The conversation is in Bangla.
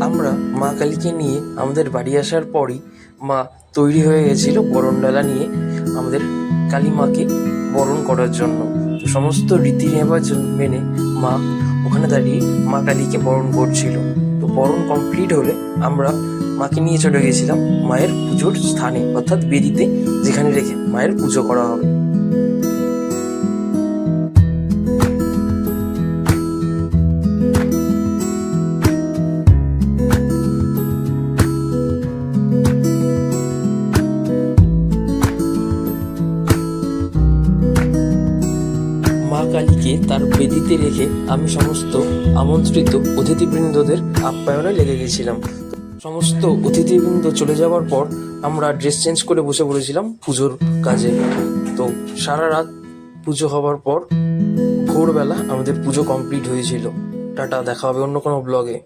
আমরা মা কালীকে নিয়ে আমাদের বাড়ি আসার পরই মা তৈরি হয়ে গেছিল বরণডালা নিয়ে আমাদের কালী মাকে বরণ করার জন্য। তো সমস্ত রীতি রেওয়াজ মেনে মা ওখানে দাঁড়িয়ে মা কালীকে বরণ করছিল। তো বরণ কমপ্লিট হলে আমরা মাকে নিয়ে চলে গেছিলাম মায়ের পুজোর স্থানে, অর্থাৎ বেদিতে, যেখানে রেখে মায়ের পুজো করা হবে। মা কালীকে তার বেদিতে রেখে আমি সমস্ত আমন্ত্রিত অতিথিবৃন্দদের আপ্যায়নে লেগে গেছিলাম। সমস্ত অতিথিবৃন্দ চলে যাওয়ার পর আমরা ড্রেস চেঞ্জ করে বসে পড়েছিলাম পুজোর কাজে। তো সারা রাত পুজো হওয়ার পর ভোরবেলা আমাদের পুজো কমপ্লিট হয়েছিল। টাটা, দেখা হবে অন্য কোনো ব্লগে।